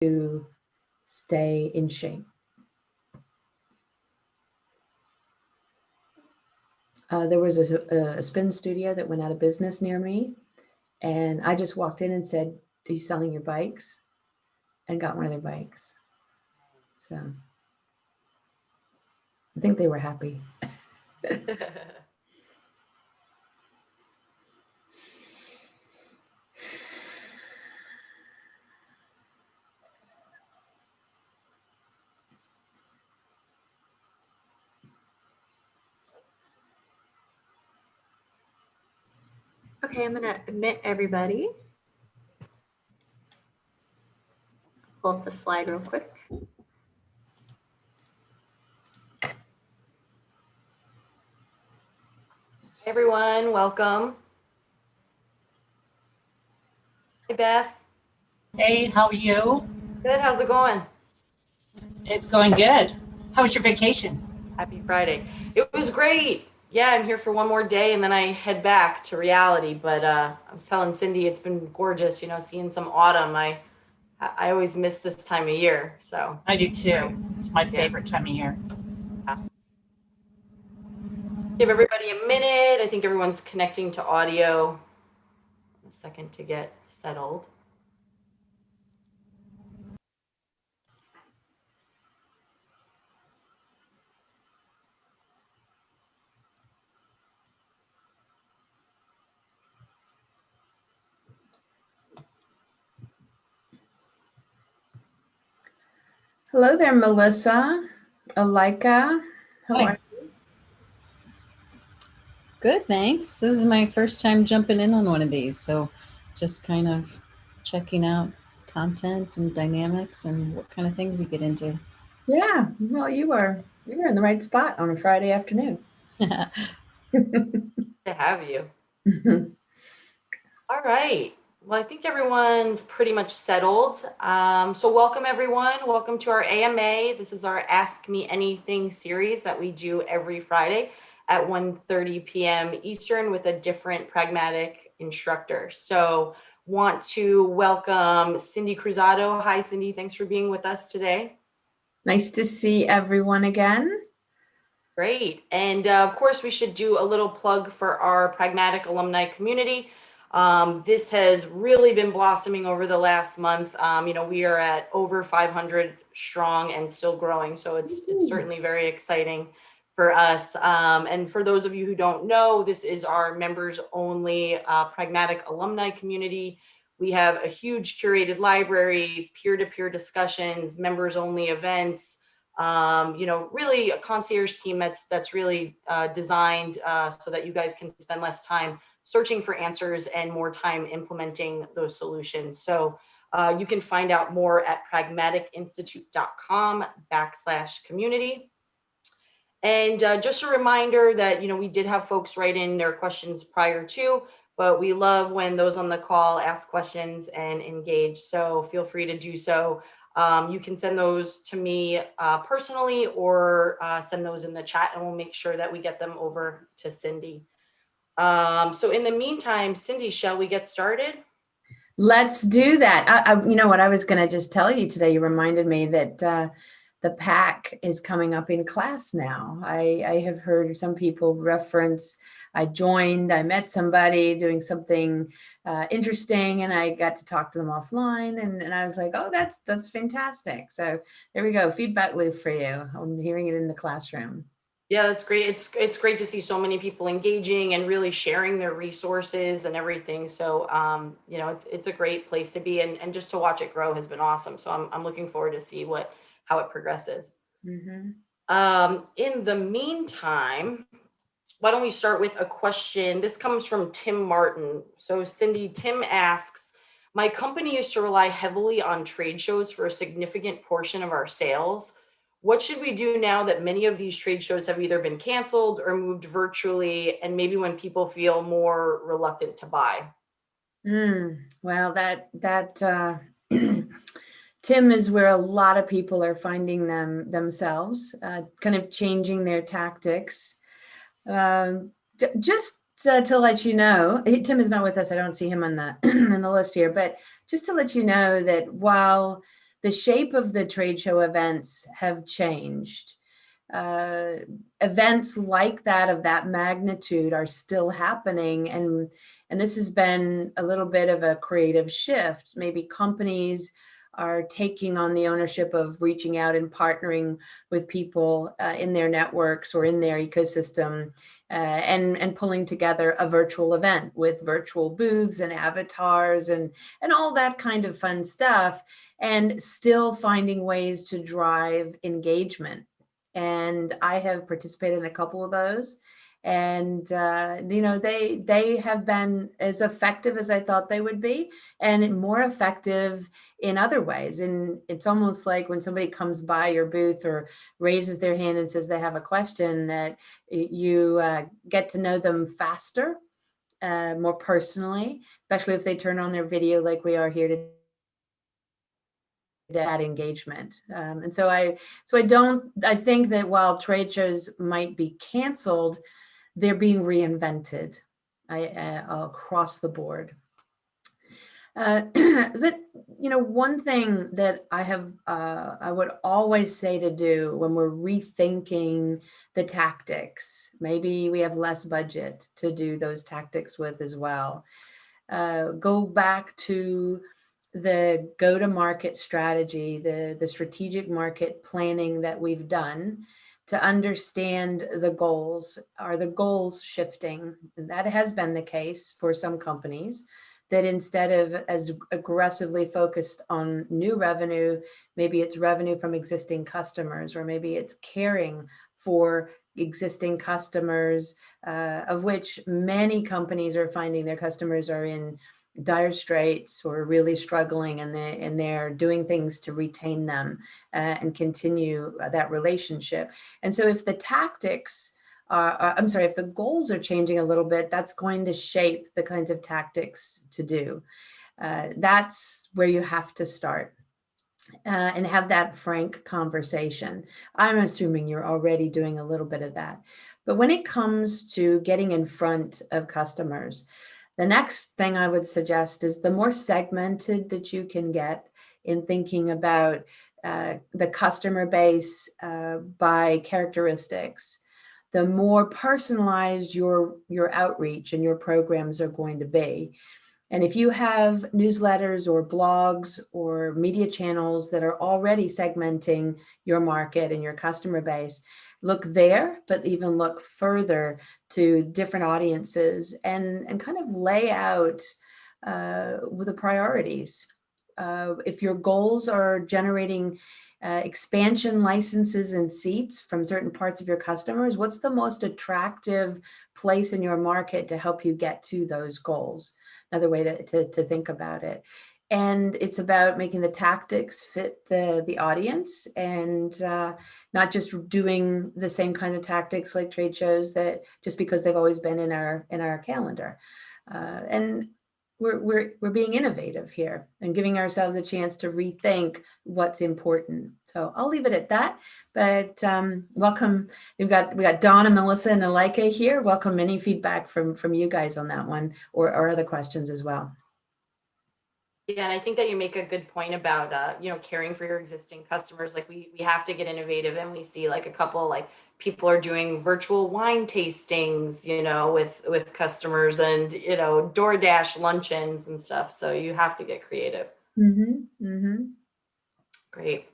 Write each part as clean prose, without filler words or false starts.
to stay in shape. There was a spin studio that went out of business near me, and I just walked in and said, "Are you selling your bikes?" and got one of their bikes. So I think they were happy. Okay, I'm gonna admit everybody. Pull up the slide real quick. Hey everyone, welcome. Hey Beth. Hey, how are you? Good, how's it going? It's going good. How was your vacation? Happy Friday. It was great. Yeah, I'm here for one more day and then I head back to reality. But I was telling Cindy it's been gorgeous, you know, seeing some autumn. I always miss this time of year. So I do too. It's my favorite time of year. Give everybody a minute. I think everyone's connecting to audio. A second to get settled. Hello there, Melissa, Alika. How Hi. are you? Good, thanks. This is my first time jumping in on one of these, so just kind of checking out content and dynamics and what kind of things you get into. Yeah, well, you were in the right spot on a Friday afternoon. To have you. All right. Well, I think everyone's pretty much settled. So welcome everyone. Welcome to our AMA. This is our Ask Me Anything series that we do every Friday at 1:30 p.m. Eastern with a different pragmatic instructor. So want to welcome Cindy Cruzado. Hi, Cindy. Thanks for being with us today. Nice to see everyone again. Great. And of course, we should do a little plug for our pragmatic alumni community. This has really been blossoming over the last month. You know, we are at over 500 strong and still growing. So it's certainly very exciting for us. And for those of you who don't know, this is our members only pragmatic alumni community. We have a huge curated library, peer-to-peer discussions, members only events, you know, really a concierge team that's really designed so that you guys can spend less time searching for answers and more time implementing those solutions. So you can find out more at pragmaticinstitute.com/community. And just a reminder that, you know, we did have folks write in their questions prior to, but we love when those on the call ask questions and engage. So feel free to do so. You can send those to me personally or send those in the chat and we'll make sure that we get them over to Cindy. So in the meantime, Cindy, shall we get started? Let's do that. You know what I was going to just tell you today, you reminded me that the pack is coming up in class now. I have heard some people reference, I joined, I met somebody doing something interesting and I got to talk to them offline and I was like, oh, that's fantastic. So there we go, feedback loop for you. I'm hearing it in the classroom. Yeah, that's great. It's great to see so many people engaging and really sharing their resources and everything. So, you know, it's a great place to be and just to watch it grow has been awesome. So I'm looking forward to see how it progresses. Mm-hmm. In the meantime, why don't we start with a question? This comes from Tim Martin. So Cindy, Tim asks, my company used to rely heavily on trade shows for a significant portion of our sales. What should we do now that many of these trade shows have either been canceled or moved virtually, and maybe when people feel more reluctant to buy? Well, that Tim is where a lot of people are finding themselves, kind of changing their tactics. Just to let you know, Tim is not with us. I don't see him on the on the list here, but just to let you know that while the shape of the trade show events have changed. Events like that of that magnitude are still happening, and this has been a little bit of a creative shift. Maybe companies are taking on the ownership of reaching out and partnering with people in their networks or in their ecosystem, and pulling together a virtual event with virtual booths and avatars and all that kind of fun stuff, and still finding ways to drive engagement. And I have participated in a couple of those, and they have been as effective as I thought they would be, and more effective in other ways. And it's almost like when somebody comes by your booth or raises their hand and says they have a question, that you get to know them faster, more personally, especially if they turn on their video like we are here today. That engagement. And so I think that while trade shows might be canceled, they're being reinvented across the board. But one thing that I would always say to do when we're rethinking the tactics, maybe we have less budget to do those tactics with as well. Go back to the go-to-market strategy, the strategic market planning that we've done to understand the goals. Are the goals shifting? And that has been the case for some companies, that instead of as aggressively focused on new revenue, maybe it's revenue from existing customers, or maybe it's caring for existing customers, of which many companies are finding their customers are in dire straits or really struggling, and they're doing things to retain them and continue that relationship. And so if the tactics if the goals are changing a little bit, that's going to shape the kinds of tactics to do. That's where you have to start. And have that frank conversation. I'm assuming you're already doing a little bit of that. But when it comes to getting in front of customers, the next thing I would suggest is the more segmented that you can get in thinking about the customer base by characteristics, the more personalized your outreach and your programs are going to be. And if you have newsletters or blogs or media channels that are already segmenting your market and your customer base, look there, but even look further to different audiences and kind of lay out the priorities. If your goals are generating expansion licenses and seats from certain parts of your customers, what's the most attractive place in your market to help you get to those goals? Another way to think about it. And it's about making the tactics fit the audience, and not just doing the same kind of tactics like trade shows that just because they've always been in our calendar. And we're being innovative here and giving ourselves a chance to rethink what's important. So I'll leave it at that. But welcome. We got Donna, Melissa, and Alika here. Welcome any feedback from you guys on that one, or other questions as well. Yeah, and I think that you make a good point about caring for your existing customers. Like we have to get innovative, and we see like a couple like people are doing virtual wine tastings, with customers, and DoorDash luncheons and stuff. So you have to get creative. Mm-hmm. Mm-hmm. Great.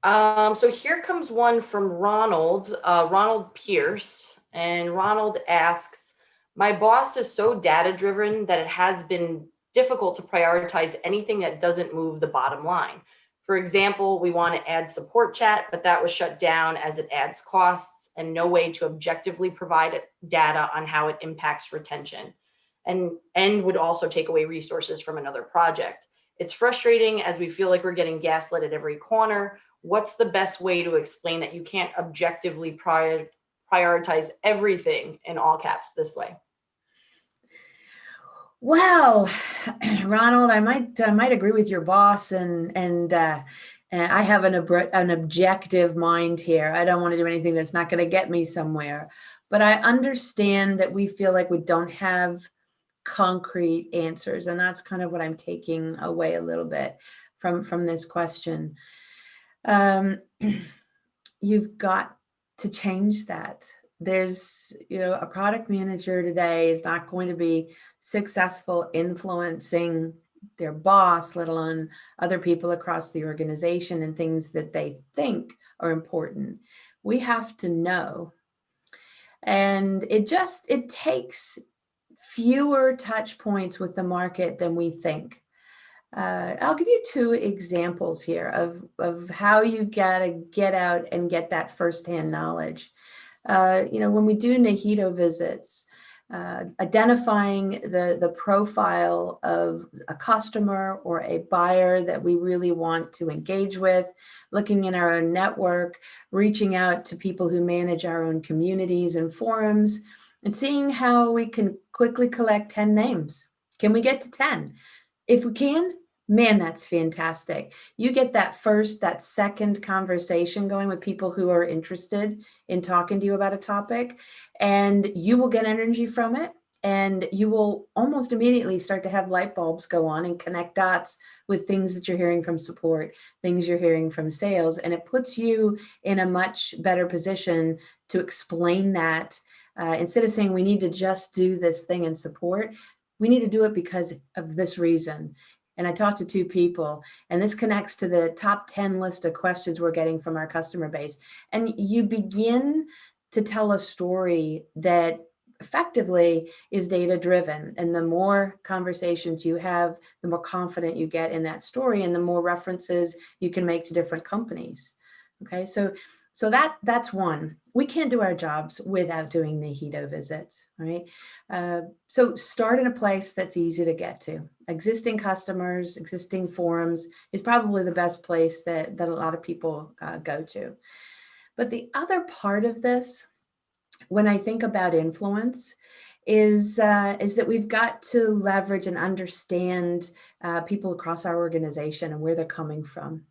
So here comes one from Ronald Pierce, and Ronald asks, "My boss is so data driven that it has been difficult to prioritize anything that doesn't move the bottom line. For example, we want to add support chat, but that was shut down as it adds costs and no way to objectively provide data on how it impacts retention, and would also take away resources from another project. It's frustrating as we feel like we're getting gaslit at every corner. What's the best way to explain that you can't objectively prioritize everything in all caps this way?" Well, Ronald, I might agree with your boss, and I have an objective mind here. I don't want to do anything that's not going to get me somewhere. But I understand that we feel like we don't have concrete answers, and that's kind of what I'm taking away a little bit from this question. You've got to change that. There's, a product manager today is not going to be successful influencing their boss, let alone other people across the organization and things that they think are important. We have to know. And it takes fewer touch points with the market than we think. I'll give you two examples here of how you gotta get out and get that firsthand knowledge. When we do Nahito visits, identifying the profile of a customer or a buyer that we really want to engage with, looking in our own network, reaching out to people who manage our own communities and forums, and seeing how we can quickly collect 10 names. Can we get to 10? If we can, man, that's fantastic. You get that second conversation going with people who are interested in talking to you about a topic, and you will get energy from it. And you will almost immediately start to have light bulbs go on and connect dots with things that you're hearing from support, things you're hearing from sales. And it puts you in a much better position to explain that. Instead of saying we need to just do this thing in support, we need to do it because of this reason. And I talked to two people, and this connects to the top 10 list of questions we're getting from our customer base. And you begin to tell a story that effectively is data driven. And the more conversations you have, the more confident you get in that story, and the more references you can make to different companies. Okay, so that's one. We can't do our jobs without doing Nahito visits, right? So start in a place that's easy to get to. Existing customers, existing forums is probably the best place that a lot of people go to. But the other part of this, when I think about influence, is that we've got to leverage and understand people across our organization and where they're coming from.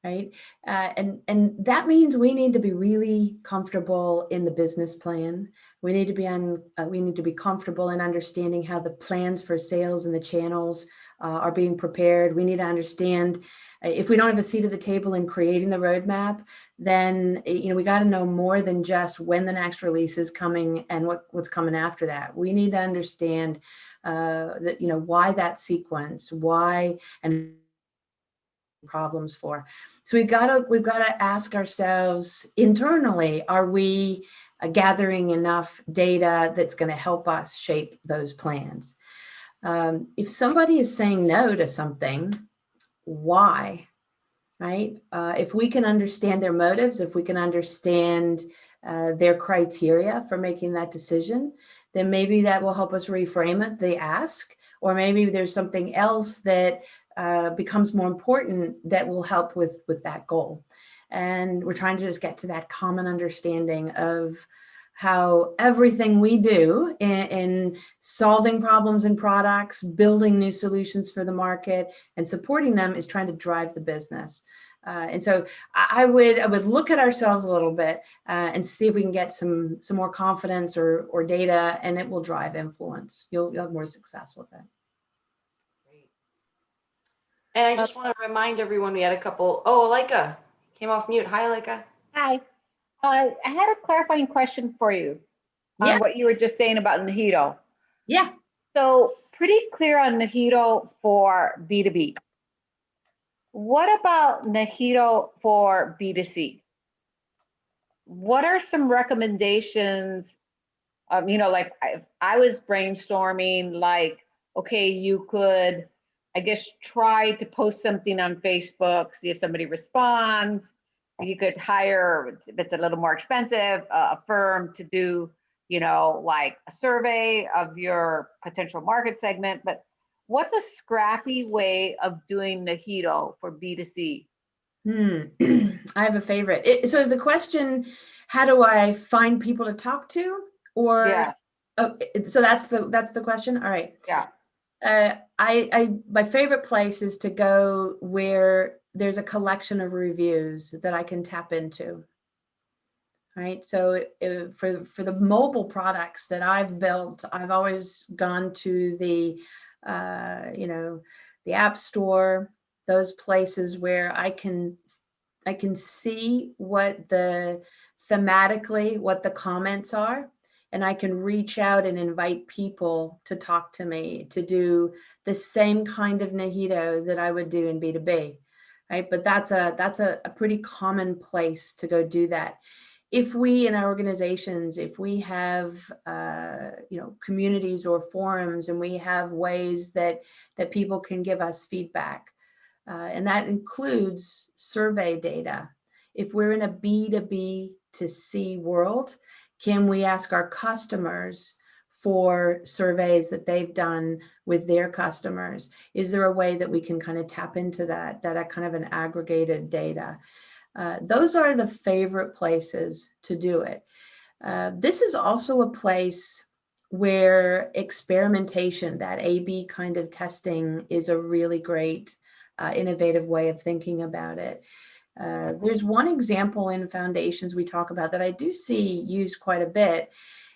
Right. And that means we need to be really comfortable in the business plan. We need to be comfortable in understanding how the plans for sales and the channels are being prepared. We need to understand if we don't have a seat at the table in creating the roadmap, then we got to know more than just when the next release is coming and what's coming after that. We need to understand that why that sequence, why and problems for. So we've got to ask ourselves internally, are we gathering enough data that's going to help us shape those plans? If somebody is saying no to something, why? Right? If we can understand their motives, if we can understand their criteria for making that decision, then maybe that will help us reframe it, the ask, or maybe there's something else that becomes more important that will help with that goal. And we're trying to just get to that common understanding of how everything we do in solving problems in products, building new solutions for the market, and supporting them is trying to drive the business. And so I would look at ourselves a little bit and see if we can get some more confidence or data, and it will drive influence. You'll have more success with it. And I just want to remind everyone we had a couple. Oh, Alika came off mute. Hi, Alika. Hi. I had a clarifying question for you on what you were just saying about Nahito. Yeah. So pretty clear on Nahito for B2B. What about Nahito for B2C? What are some recommendations? Like I was brainstorming, like, okay, you could, I guess, try to post something on Facebook, see if somebody responds. You could hire, if it's a little more expensive, a firm to do, like a survey of your potential market segment. But what's a scrappy way of doing Nahito for B2C? I have a favorite. So is the question, how do I find people to talk to? Or yeah. Oh, so that's the question. All right. Yeah. My favorite place is to go where there's a collection of reviews that I can tap into. Right. So for the mobile products that I've built, I've always gone to the App Store, those places where I can see what thematically what the comments are, and I can reach out and invite people to talk to me to do the same kind of Nahito that I would do in B2B, right? But that's a pretty common place to go do that. If we in our organizations, if we have communities or forums, and we have ways that people can give us feedback, and that includes survey data. If we're in a B2B to C world, can we ask our customers for surveys that they've done with their customers? Is there a way that we can kind of tap into that kind of an aggregated data? Those are the favorite places to do it. This is also a place where experimentation, that A/B kind of testing, is a really great innovative way of thinking about it. There's one example in foundations we talk about that I do see used quite a bit.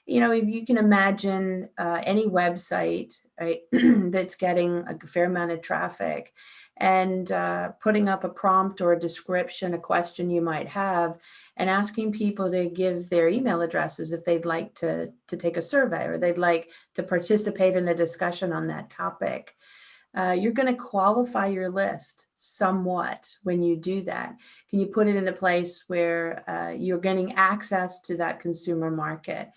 If you can imagine any website, right, that's getting a fair amount of traffic, and putting up a prompt or a description, a question you might have, and asking people to give their email addresses if they'd like to take a survey, or they'd like to participate in a discussion on that topic. You're going to qualify your list somewhat when you do that. Can you put it in a place where you're getting access to that consumer market?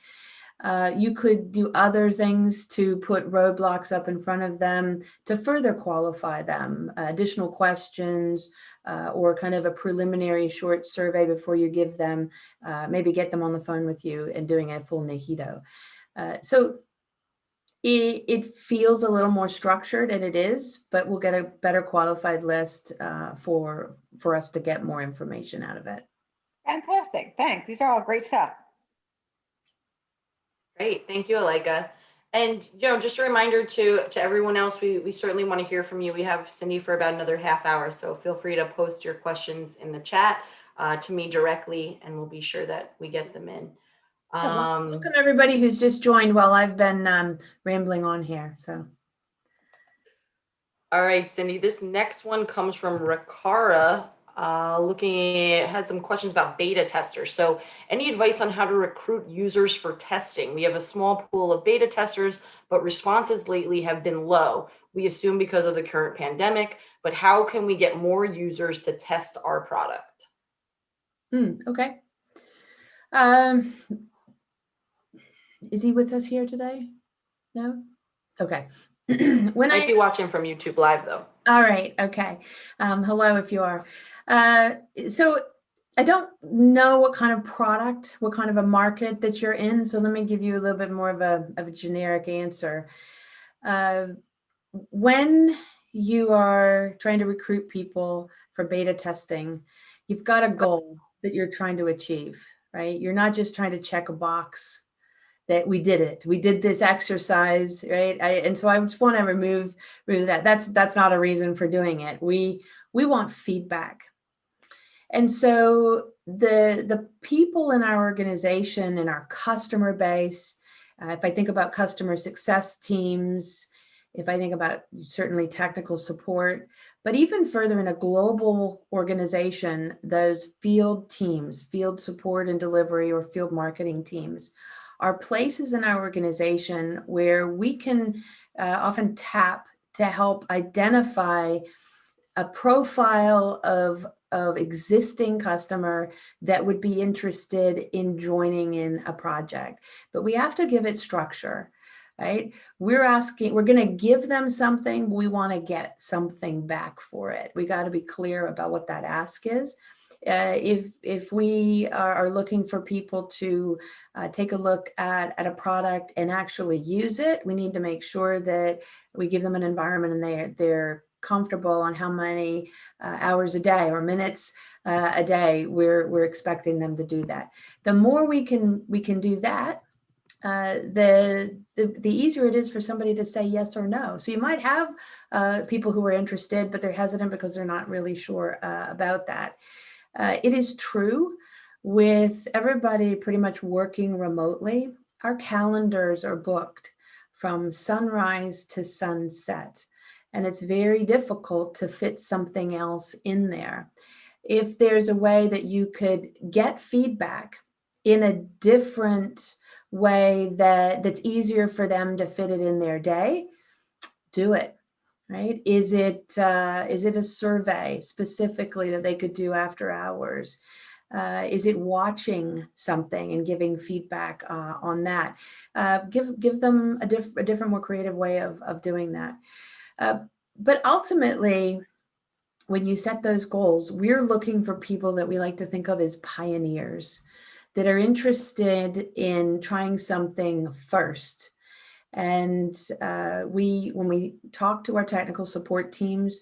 You could do other things to put roadblocks up in front of them to further qualify them, additional questions, or kind of a preliminary short survey before you give them, maybe get them on the phone with you and doing a full Nahito. So it feels a little more structured, and it is, but we'll get a better qualified list for us to get more information out of it. Fantastic. Thanks. These are all great stuff. Great, thank you, Alika. And just a reminder to everyone else, we certainly want to hear from you. We have Cindy for about another half hour, so feel free to post your questions in the chat to me directly, and we'll be sure that we get them in. Welcome everybody who's just joined while I've been rambling on here. So, all right, Cindy, this next one comes from Rakara. Has some questions about beta testers. So any advice on how to recruit users for testing? We have a small pool of beta testers, but responses lately have been low. We assume because of the current pandemic, but how can we get more users to test our product? Okay. Is he with us here today? No? Okay. Might be watching from YouTube Live though. All right. Okay. Hello, if you are. So I don't know what kind of product, what kind of a market that you're in. So let me give you a little bit more of a generic answer. When you are trying to recruit people for beta testing, you've got a goal that you're trying to achieve, right? You're not just trying to check a box that we did it. We did this exercise, right? And so I just want to remove that. That's not a reason for doing it. We want feedback. And so the people in our organization, in our customer base, if I think about customer success teams, if I think about certainly technical support, but even further in a global organization, those field teams, field support and delivery, or field marketing teams, are places in our organization where we can often tap to help identify a profile of existing customer that would be interested in joining in a project. But we have to give it structure, right? We're going to give them something, we want to get something back for it. We got to be clear about what that ask is. If we are looking for people to take a look at a product and actually use it, we need to make sure that we give them an environment and they're comfortable on how many hours a day or minutes a day we're expecting them to do that. The more we can do that, the easier it is for somebody to say yes or no. So you might have people who are interested, but they're hesitant because they're not really sure about that. It is true with everybody pretty much working remotely, our calendars are booked from sunrise to sunset. and it's very difficult to fit something else in there. If there's a way that you could get feedback in a different way that's easier for them to fit it in their day, do it. Right? Is it a survey specifically that they could do after hours? Is it watching something and giving feedback on that? Give them a different, more creative way of doing that. But ultimately, when you set those goals, we're looking for people that we like to think of as pioneers, that are interested in trying something first. And when we talk to our technical support teams,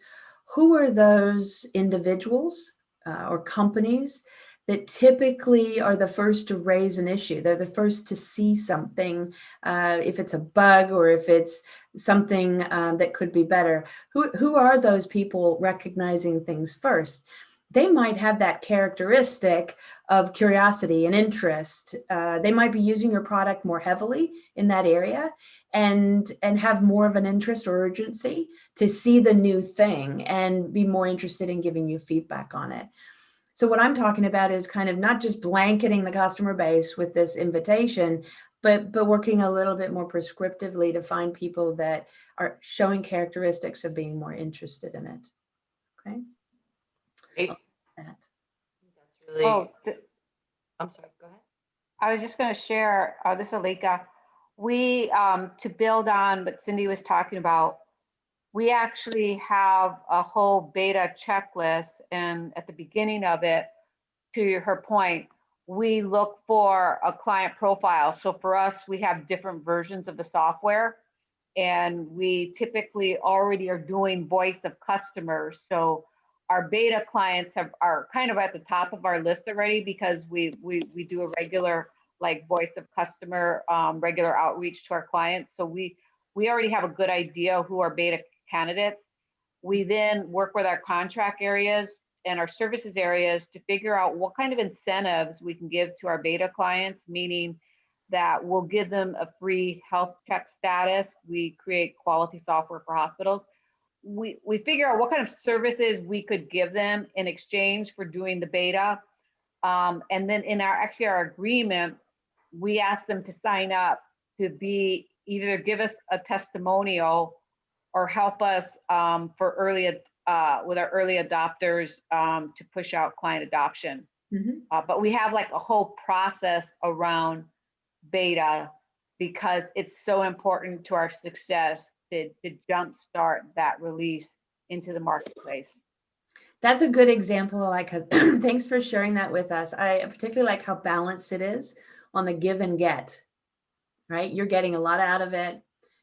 who are those individuals or companies that typically are the first to raise an issue? They're the first to see something, if it's a bug or if it's something that could be better. Who are those people recognizing things first? They might have that characteristic of curiosity and interest. They might be using your product more heavily in that area and have more of an interest or urgency to see the new thing and be more interested in giving you feedback on it. So what I'm talking about is kind of not just blanketing the customer base with this invitation, but working a little bit more prescriptively to find people that are showing characteristics of being more interested in it. Okay. Great. That. That's really. Oh, I'm sorry. Go ahead. I was just going to share, this is Alika. We, to build on what Cindy was talking about, we actually have a whole beta checklist. And at the beginning of it, to her point, we look for a client profile. So for us, we have different versions of the software. And we typically already are doing voice of customers. So our beta clients are kind of at the top of our list already, because we do a regular like voice of customer, regular outreach to our clients. So we already have a good idea who our beta candidates. We then work with our contract areas and our services areas to figure out what kind of incentives we can give to our beta clients, meaning that we'll give them a free health check status. We create quality software for hospitals. We figure out what kind of services we could give them in exchange for doing the beta. And then in our agreement, we ask them to sign up to be either give us a testimonial or help us for with our early adopters to push out client adoption. Mm-hmm. But we have like a whole process around beta because it's so important to our success to jumpstart that release into the marketplace. That's a good example. Like, thanks for sharing that with us. I particularly like how balanced it is on the give and get, right? You're getting a lot out of it.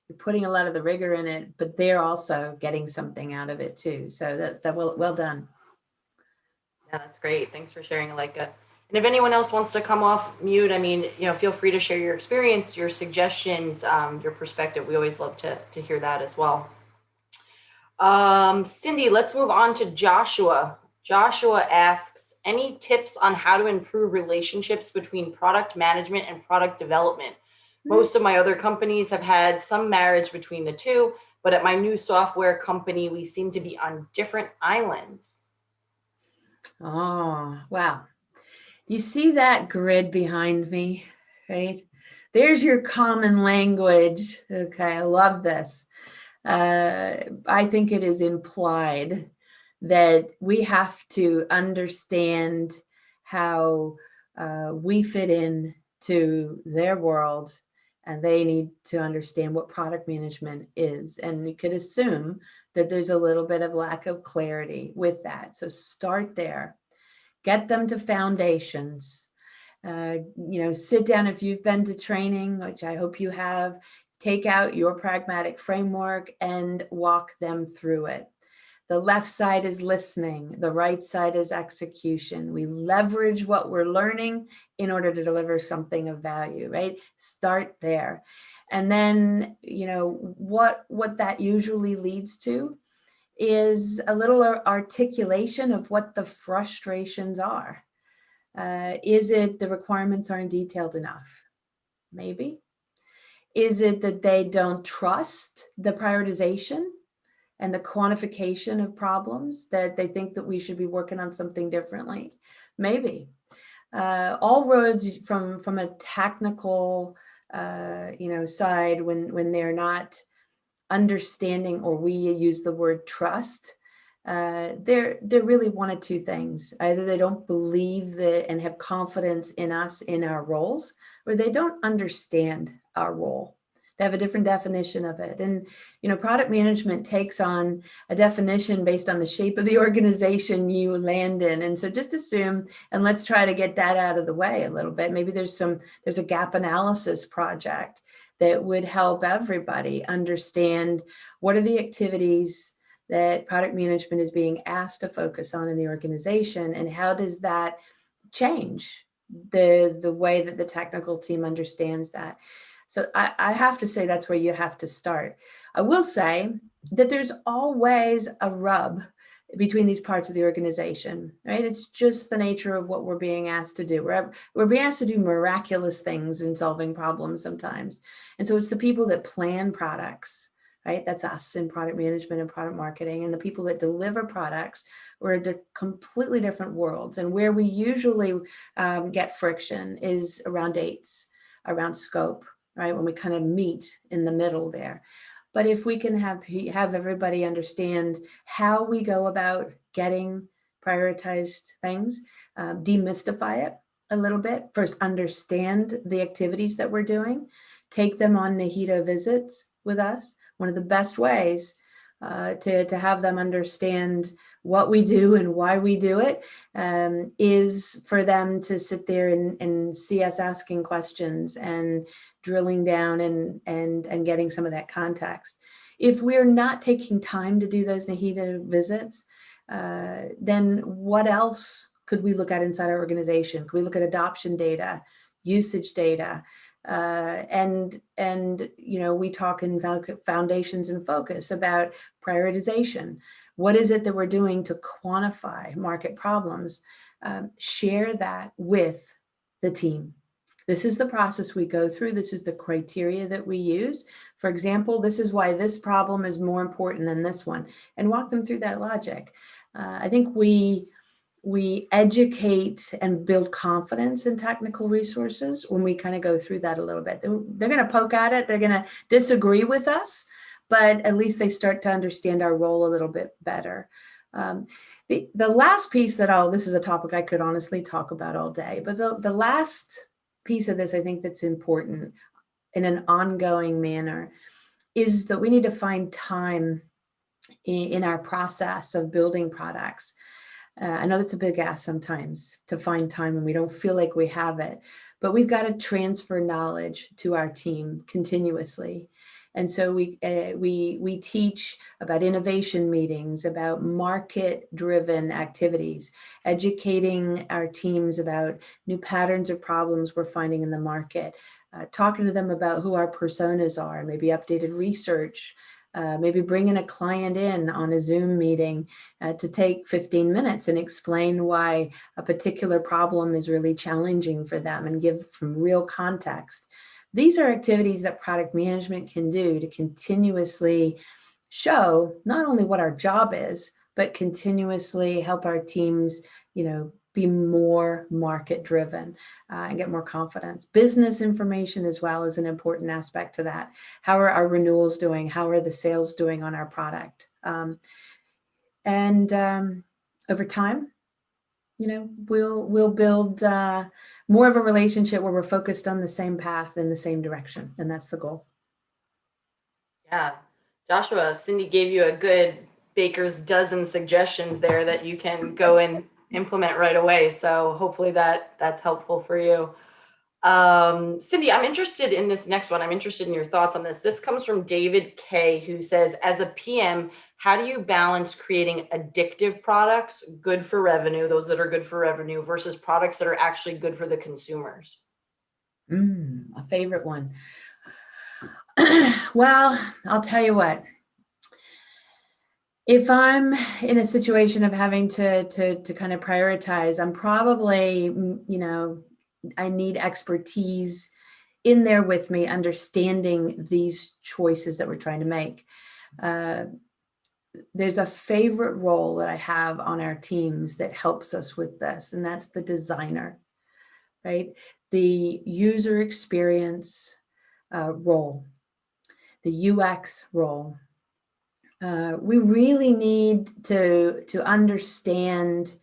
You're putting a lot of the rigor in it, but they're also getting something out of it too. So that well done. Yeah, that's great. Thanks for sharing, Alika. And if anyone else wants to come off mute, I mean, feel free to share your experience, your suggestions, your perspective. We always love to hear that as well. Cindy, let's move on to Joshua. Joshua asks, any tips on how to improve relationships between product management and product development? Most of my other companies have had some marriage between the two, but at my new software company, we seem to be on different islands. Oh, wow. You see that grid behind me, right? There's your common language. Okay, I love this. I think it is implied that we have to understand how we fit in to their world, and they need to understand what product management is. And you could assume that there's a little bit of lack of clarity with that. So start there. Get them to foundations. Sit down if you've been to training, which I hope you have. Take out your pragmatic framework and walk them through it. The left side is listening. The right side is execution. We leverage what we're learning in order to deliver something of value, right? Start there. And then, what that usually leads to is a little articulation of what the frustrations are. Is it the requirements aren't detailed enough? Maybe. Is it that they don't trust the prioritization and the quantification of problems that they think that we should be working on something differently? Maybe. All roads from a technical, side, when they're not understanding, or we use the word trust, they're really one of two things. Either they don't believe that and have confidence in us, in our roles, or they don't understand our role. They have a different definition of it. And, product management takes on a definition based on the shape of the organization you land in. And so just assume, and let's try to get that out of the way a little bit. Maybe there's a gap analysis project that would help everybody understand what are the activities that product management is being asked to focus on in the organization, and how does that change the way that the technical team understands that. So I have to say that's where you have to start. I will say that there's always a rub between these parts of the organization, right? It's just the nature of what we're being asked to do. We're being asked to do miraculous things in solving problems sometimes. And so it's the people that plan products, right? That's us in product management and product marketing, and the people that deliver products. We're completely different worlds. And where we usually get friction is around dates, around scope, right? When we kind of meet in the middle there. But if we can have everybody understand how we go about getting prioritized things, demystify it a little bit, first understand the activities that we're doing, take them on Nahida visits with us. One of the best ways to have them understand what we do and why we do it is for them to sit there and see us asking questions and drilling down and getting some of that context. If we're not taking time to do those Nahida visits, then what else could we look at inside our organization? Could we look at adoption data, usage data? And we talk in foundations and focus about prioritization. What is it that we're doing to quantify market problems? Share that with the team. This is the process we go through. This is the criteria that we use. For example, this is why this problem is more important than this one, and walk them through that logic. I think we educate and build confidence in technical resources when we kind of go through that a little bit. They're going to poke at it. They're going to disagree with us, but at least they start to understand our role a little bit better. The last piece this is a topic I could honestly talk about all day, but the last piece of this I think that's important in an ongoing manner is that we need to find time in our process of building products. I know that's a big ask sometimes to find time when we don't feel like we have it, but we've got to transfer knowledge to our team continuously. And so we teach about innovation meetings, about market-driven activities, educating our teams about new patterns or problems we're finding in the market, talking to them about who our personas are, maybe updated research, maybe bringing a client in on a Zoom meeting to take 15 minutes and explain why a particular problem is really challenging for them and give some real context. These are activities that product management can do to continuously show not only what our job is, but continuously help our teams, be more market driven and get more confidence. Business information as well is an important aspect to that. How are our renewals doing? How are the sales doing on our product? And over time, we'll build more of a relationship where we're focused on the same path in the same direction. And that's the goal. Yeah. Joshua, Cindy gave you a good baker's dozen suggestions there that you can go and implement right away. So hopefully that's helpful for you. Cindy, I'm interested in this next one. I'm interested in your thoughts on this. This comes from David K, who says, as a PM, how do you balance creating addictive products, good for revenue, those that are good for revenue, versus products that are actually good for the consumers? A favorite one. Well, I'll tell you what. If I'm in a situation of having to kind of prioritize, I'm probably, I need expertise in there with me, understanding these choices that we're trying to make. there's a favorite role that I have on our teams that helps us with this, and that's the designer, right? The user experience role, the UX role. We really need to understand,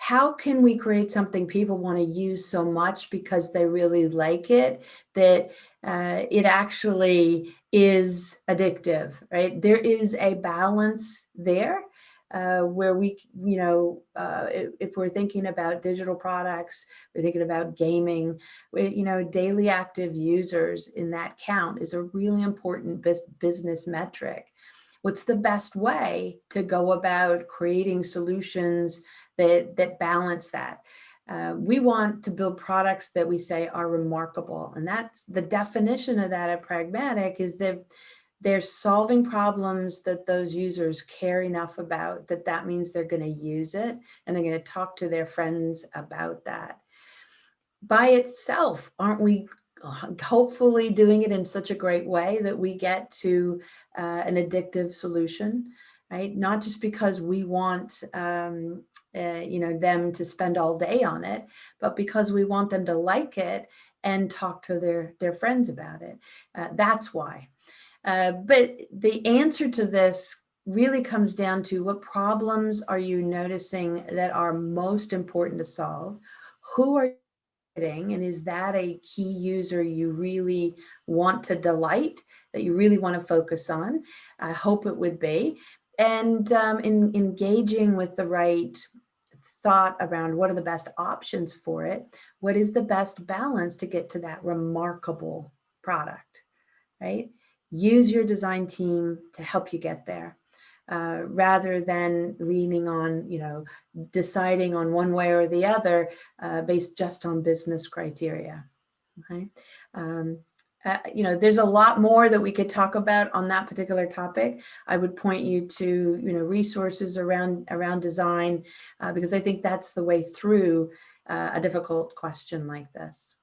how can we create something people want to use so much because they really like it, that it actually is addictive, right? There is a balance there where we, if we're thinking about digital products, we're thinking about gaming, daily active users in that count is a really important business metric. What's the best way to go about creating solutions that balance that? We want to build products that we say are remarkable. And that's the definition of that at Pragmatic, is that they're solving problems that those users care enough about, that means they're going to use it and they're going to talk to their friends about that. By itself, aren't we hopefully doing it in such a great way that we get to an addictive solution, right? Not just because we want them to spend all day on it, but because we want them to like it and talk to their friends about it. That's why. But the answer to this really comes down to, what problems are you noticing that are most important to solve? Who are and is that a key user you really want to delight, that you really want to focus on? I hope it would be. And in engaging with the right thought around what are the best options for it, what is the best balance to get to that remarkable product, right? Use your design team to help you get there. Rather than leaning on, deciding on one way or the other based just on business criteria. Okay. There's a lot more that we could talk about on that particular topic. I would point you to, resources around design, because I think that's the way through a difficult question like this.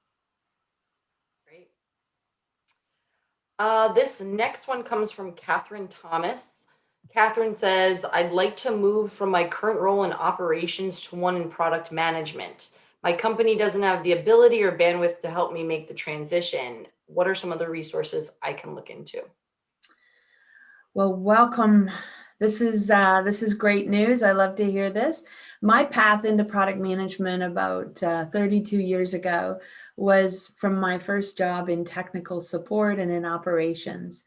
Great. This next one comes from Catherine Thomas. Catherine says, I'd like to move from my current role in operations to one in product management. My company doesn't have the ability or bandwidth to help me make the transition. What are some of the resources I can look into? Well, welcome. This is great news. I love to hear this. My path into product management about 32 years ago was from my first job in technical support and in operations.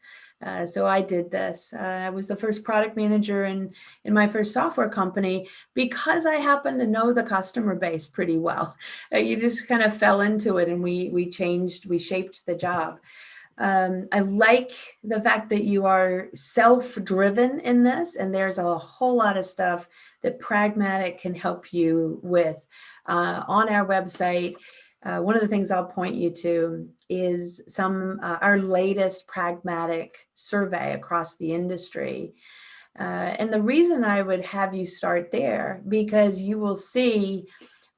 So I did this. I was the first product manager in my first software company because I happened to know the customer base pretty well. You just kind of fell into it, and we shaped the job. I like the fact that you are self-driven in this, and there's a whole lot of stuff that Pragmatic can help you with on our website. One of the things I'll point you to is our latest Pragmatic survey across the industry. And the reason I would have you start there, because you will see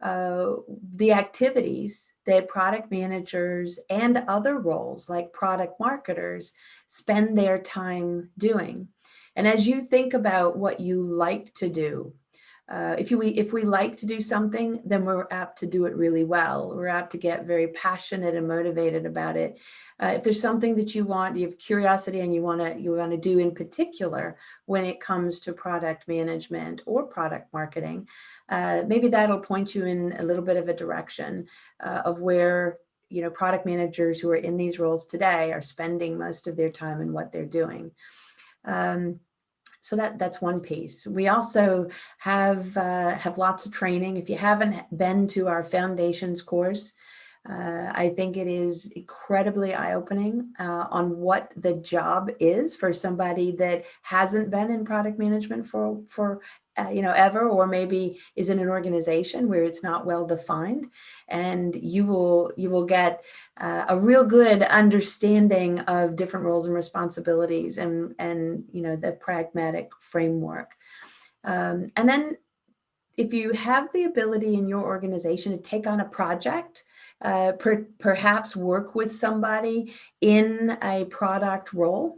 the activities that product managers and other roles like product marketers spend their time doing. And as you think about what you like to do, if we like to do something, then we're apt to do it really well. We're apt to get very passionate and motivated about it. If there's something that you have curiosity and you want to do in particular when it comes to product management or product marketing, maybe that'll point you in a little bit of a direction of where product managers who are in these roles today are spending most of their time and what they're doing. So that's one piece. We also have lots of training. If you haven't been to our foundations course, I think it is incredibly eye-opening on what the job is for somebody that hasn't been in product management for ever, or maybe is in an organization where it's not well defined, and you will get a real good understanding of different roles and responsibilities and the Pragmatic framework. And then if you have the ability in your organization to take on a project, perhaps work with somebody in a product role,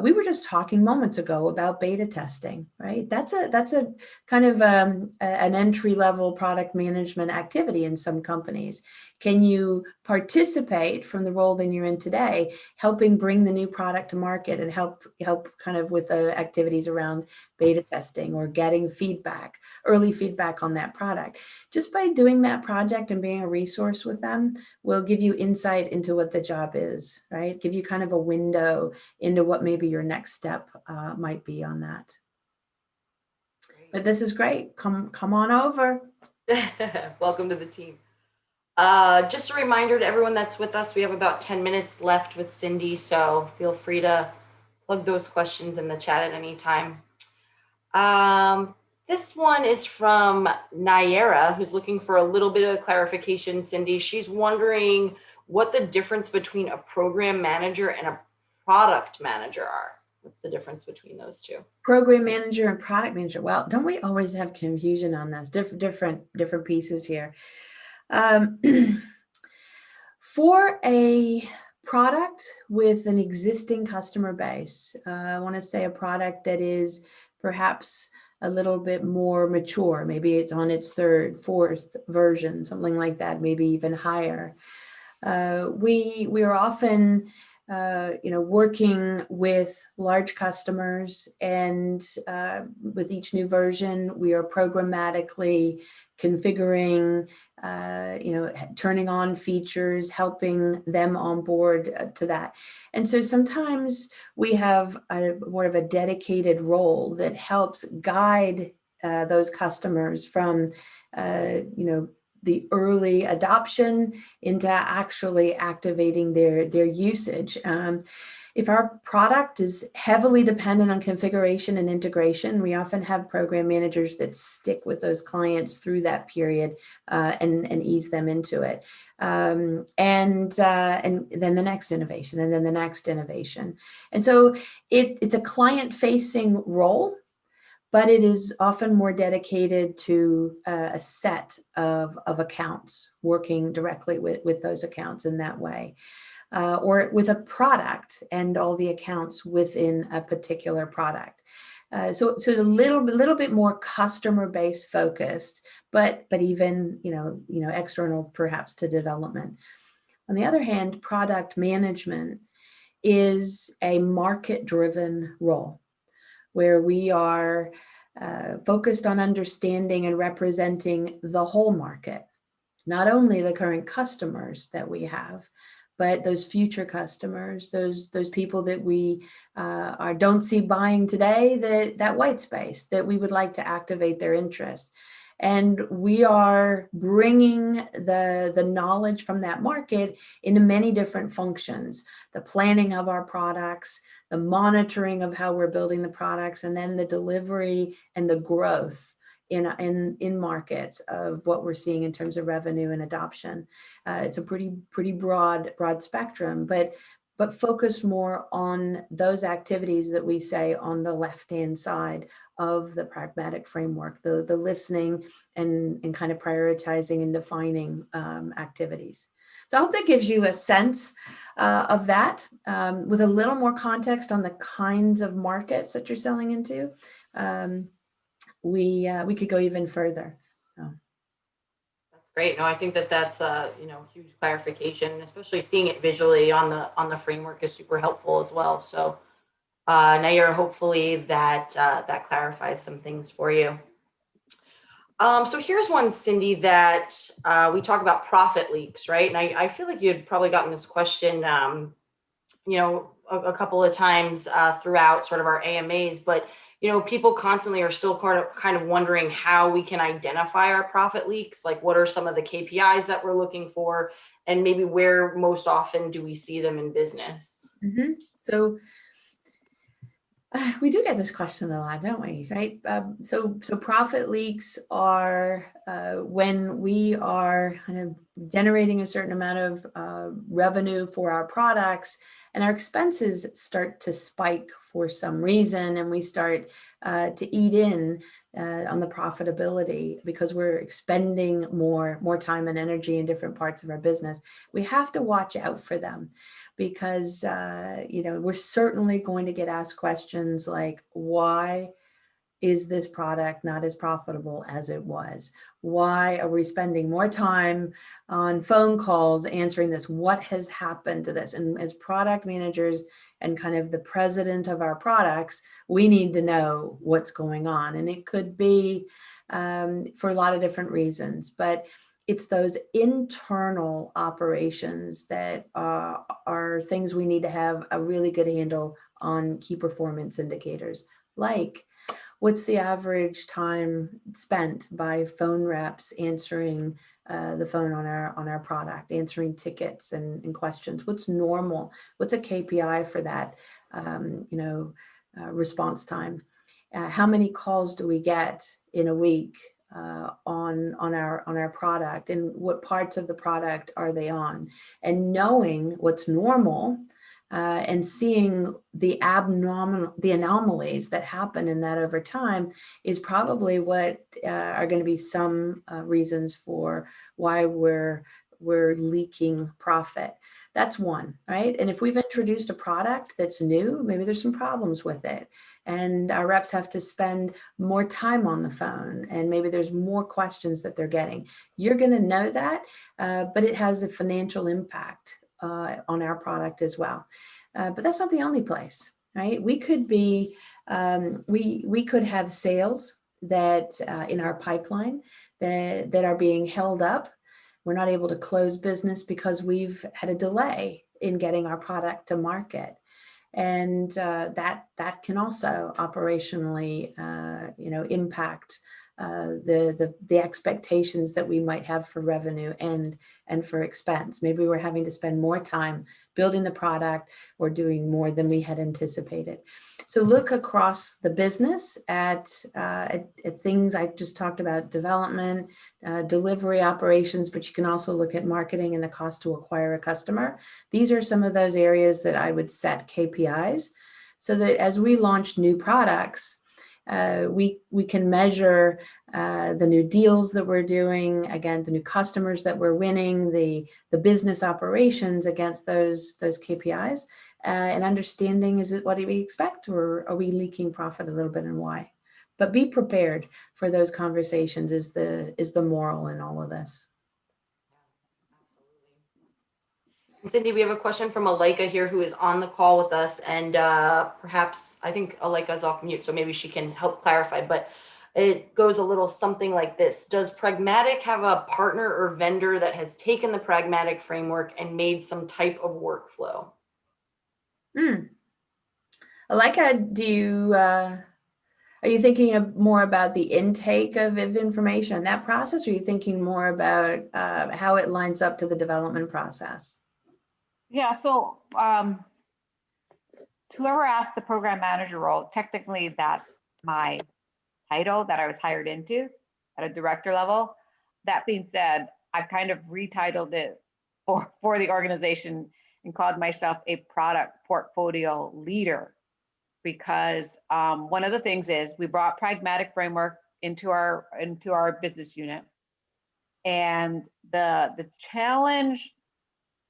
We were just talking moments ago about beta testing, right? That's a kind of an entry-level product management activity in some companies. Can you participate from the role that you're in today, helping bring the new product to market and help kind of with the activities around beta testing or getting feedback, early feedback on that product? Just by doing that project and being a resource with them will give you insight into what the job is, right? Give you kind of a window into what maybe your next step might be on that. But this is great. Come on over. Welcome to the team. Just a reminder to everyone that's with us, we have about 10 minutes left with Cindy, so feel free to plug those questions in the chat at any time. This one is from Nayera, who's looking for a little bit of clarification, Cindy. She's wondering what the difference between a program manager and a product manager are. What's the difference between those two? Program manager and product manager. Well, don't we always have confusion on this? Different pieces here. For a product with an existing customer base, I want to say a product that is perhaps a little bit more mature. Maybe it's on its third, fourth version, something like that, maybe even higher. We are often working with large customers, and with each new version, we are programmatically configuring, turning on features, helping them on board to that. And so sometimes we have more of a dedicated role that helps guide those customers from, the early adoption into actually activating their usage. If our product is heavily dependent on configuration and integration, we often have program managers that stick with those clients through that period and ease them into it. And then the next innovation, and then the next innovation. And so it's a client-facing role, but it is often more dedicated to a set of accounts, working directly with those accounts in that way, or with a product and all the accounts within a particular product. So a little bit more customer-based focused, but even external perhaps to development. On the other hand, product management is a market-driven role, where we are focused on understanding and representing the whole market, not only the current customers that we have, but those future customers, those people that we don't see buying today, that white space that we would like to activate their interest. And we are bringing the knowledge from that market into many different functions: the planning of our products, the monitoring of how we're building the products, and then the delivery and the growth in markets of what we're seeing in terms of revenue and adoption. It's a pretty broad spectrum, but focused more on those activities that we say on the left-hand side of the pragmatic framework, the listening and kind of prioritizing and defining activities. So I hope that gives you a sense of that, with a little more context on the kinds of markets that you're selling into. We could go even further. That's great. No, I think that's a huge clarification, especially seeing it visually on the framework is super helpful as well. So Nayera, hopefully that clarifies some things for you. So here's one, Cindy, that we talk about profit leaks, right? And I feel like you had probably gotten this question, a couple of times throughout sort of our AMAs, but people constantly are still kind of wondering how we can identify our profit leaks. Like, what are some of the KPIs that we're looking for, and maybe where most often do we see them in business? Mm-hmm. So we do get this question a lot, don't we? Right? So profit leaks are when we are kind of generating a certain amount of revenue for our products and our expenses start to spike for some reason, and we start to eat in on the profitability because we're expending more time and energy in different parts of our business, we have to watch out for them, because we're certainly going to get asked questions like, why is this product not as profitable as it was? Why are we spending more time on phone calls answering this? What has happened to this? And as product managers and kind of the president of our products, we need to know what's going on. And it could be for a lot of different reasons, but it's those internal operations that are things we need to have a really good handle on. Key performance indicators, like what's the average time spent by phone reps answering the phone on our product, answering tickets and questions? What's normal? What's a KPI for that? Response time. How many calls do we get in a week on our product, and what parts of the product are they on? And knowing what's normal and seeing the anomalies that happen in that over time is probably what are going to be some reasons for why we're leaking profit. That's one, right? And if we've introduced a product that's new, maybe there's some problems with it, and our reps have to spend more time on the phone, and maybe there's more questions that they're getting. You're going to know that, but it has a financial impact on our product as well. But that's not the only place, right? We could be, we could have sales that in our pipeline that are being held up. We're not able to close business because we've had a delay in getting our product to market. And that can also operationally, impact the expectations that we might have for revenue and for expense. Maybe we're having to spend more time building the product or doing more than we had anticipated. So look across the business at things I just talked about: development, delivery, operations, but you can also look at marketing and the cost to acquire a customer. These are some of those areas that I would set KPIs so that as we launch new products, we can measure the new deals that we're doing, again, the new customers that we're winning, the business operations against those KPIs, and understanding, is it what do we expect, or are we leaking profit a little bit, and why? But be prepared for those conversations is the moral in all of this. Cindy, we have a question from Alika here, who is on the call with us, and perhaps I think Alika is off mute, so maybe she can help clarify, but it goes a little something like this. Does Pragmatic have a partner or vendor that has taken the Pragmatic framework and made some type of workflow? Alika, are you thinking more about the intake of information in that process, or are you thinking more about how it lines up to the development process? Yeah, so whoever asked the program manager role, technically that's my title that I was hired into at a director level. That being said, I've kind of retitled it for the organization and called myself a product portfolio leader, because one of the things is we brought Pragmatic framework into our business unit, and the challenge,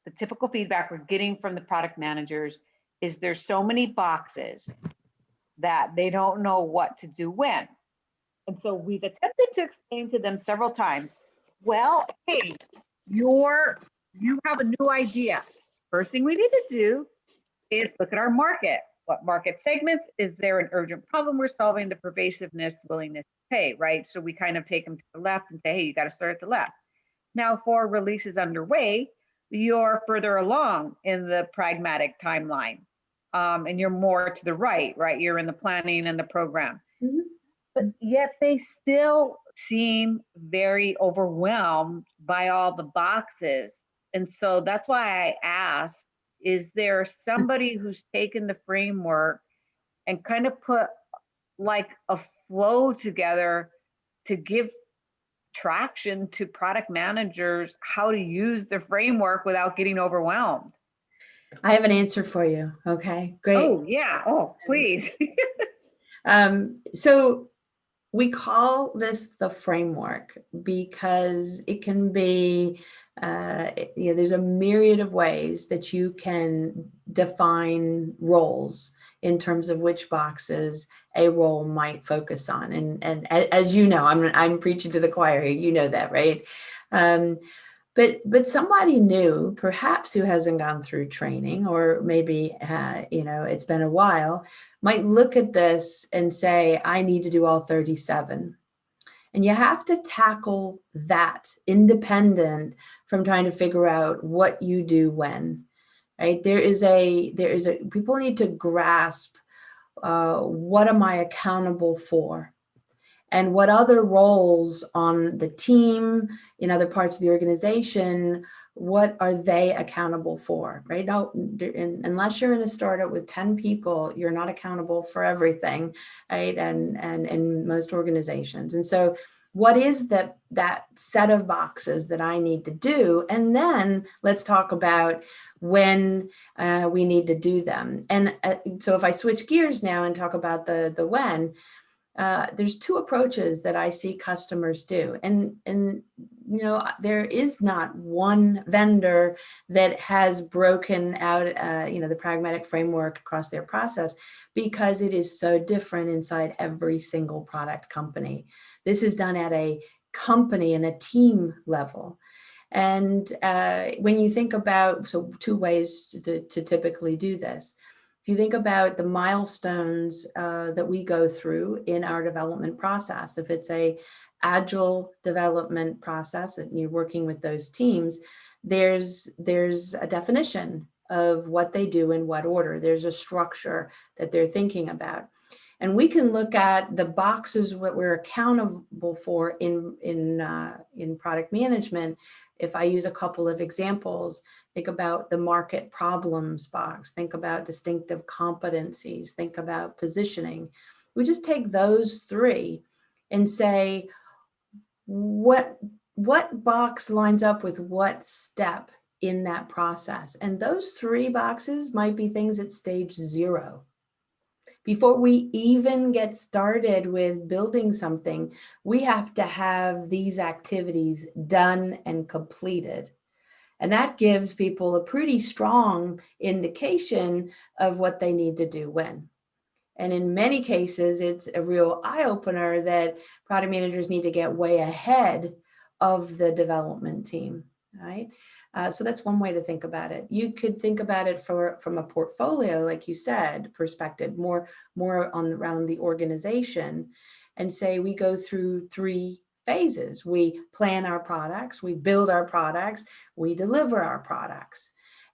the typical feedback we're getting from the product managers is there's so many boxes that they don't know what to do when. And so we've attempted to explain to them several times, well, hey, you have a new idea. First thing we need to do is look at our market. What market segments? Is there an urgent problem we're solving? The pervasiveness, willingness to pay, right? So we kind of take them to the left and say, hey, you got to start at the left. Now for releases underway, you're further along in the Pragmatic timeline, and you're more to the right? You're in the planning and the program. Mm-hmm. But yet they still seem very overwhelmed by all the boxes. And so that's why I asked, is there somebody who's taken the framework and kind of put like a flow together to give traction to product managers how to use the framework without getting overwhelmed? I have an answer for you. Okay, great. Oh, yeah. Oh, please. So we call this the framework because it can be, there's a myriad of ways that you can define roles in terms of which boxes a role might focus on. And as you know, I'm preaching to the choir here, you know that, right? But somebody new, perhaps who hasn't gone through training, or maybe it's been a while, might look at this and say, I need to do all 37. And you have to tackle that independent from trying to figure out what you do when, right? People need to grasp what am I accountable for? And what other roles on the team, in other parts of the organization, what are they accountable for, right? Now, unless you're in a startup with 10 people, you're not accountable for everything, right? And in most organizations. And so what is that set of boxes that I need to do? And then let's talk about when we need to do them. And so if I switch gears now and talk about the when, there's two approaches that I see customers do. And there is not one vendor that has broken out, the pragmatic framework across their process, because it is so different inside every single product company. This is done at a company and a team level. And when you think about, so two ways to typically do this. If you think about the milestones that we go through in our development process, if it's a agile development process and you're working with those teams, there's a definition of what they do in what order. There's a structure that they're thinking about. And we can look at the boxes what we're accountable for in product management. If I use a couple of examples, think about the market problems box, think about distinctive competencies, think about positioning. We just take those three and say, what box lines up with what step in that process? And those three boxes might be things at stage 0. Before we even get started with building something, we have to have these activities done and completed. And that gives people a pretty strong indication of what they need to do when. And in many cases, it's a real eye-opener that product managers need to get way ahead of the development team, right? So that's one way to think about it. You could think about it from a portfolio, like you said, perspective, more around the organization, and say we go through 3 phases. We plan our products, we build our products, we deliver our products.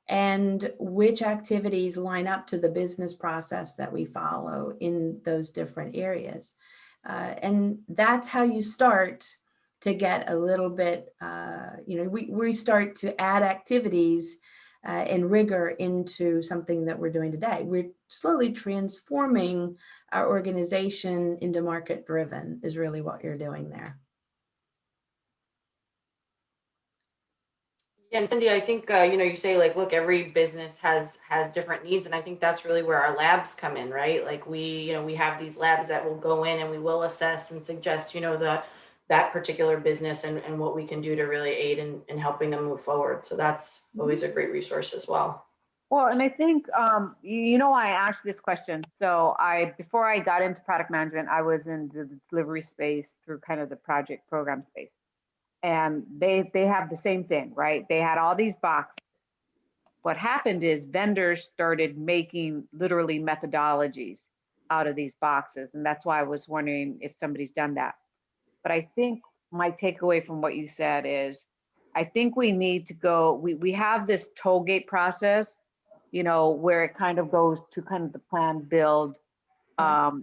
And which activities line up to the business process that we follow in those different areas. And that's how you start to get a little bit, we start to add activities and rigor into something that we're doing today. We're slowly transforming our organization into market driven is really what you're doing there. Yeah, and Cindy, I think you say like, look, every business has different needs, and I think that's really where our labs come in, right? Like we have these labs that will go in and we will assess and suggest, that particular business and what we can do to really aid in helping them move forward. So that's always a great resource as well. Well, and I think, I asked this question. So before I got into product management, I was in the delivery space through kind of the project program space. And they have the same thing, right? They had all these boxes. What happened is vendors started making literally methodologies out of these boxes. And that's why I was wondering if somebody's done that. But I think my takeaway from what you said is, I think we need to go, we have this toll gate process, where it kind of goes to kind of the plan, build, deploy,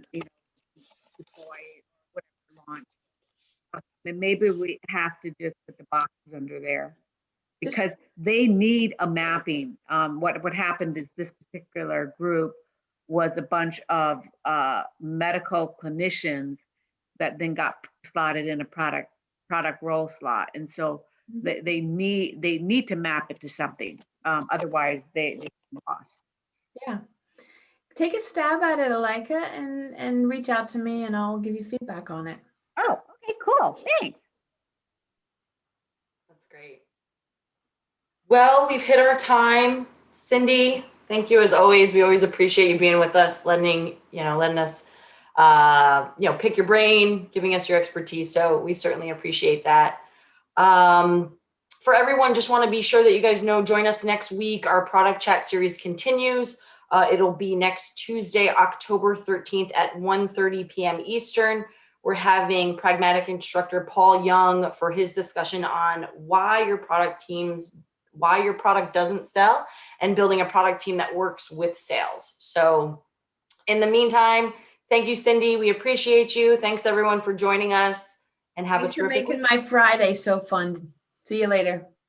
whatever, launch. And maybe we have to just put the boxes under there because they need a mapping. What happened is this particular group was a bunch of medical clinicians that then got slotted in a product product role slot. And so they need to map it to something. Otherwise they lost. Yeah. Take a stab at it, Alika, and reach out to me and I'll give you feedback on it. Oh, okay, cool. Thanks. That's great. Well, we've hit our time. Cindy, thank you as always. We always appreciate you being with us, letting us, pick your brain, giving us your expertise. So we certainly appreciate that. For everyone, just want to be sure that you guys know, join us next week. Our product chat series continues. It'll be next Tuesday, October 13th at 1:30 p.m. Eastern. We're having Pragmatic instructor Paul Young for his discussion on why your product doesn't sell and building a product team that works with sales. So in the meantime, thank you, Cindy. We appreciate you. Thanks everyone for joining us and have Thanks a for terrific making week. my Friday so fun. See you later.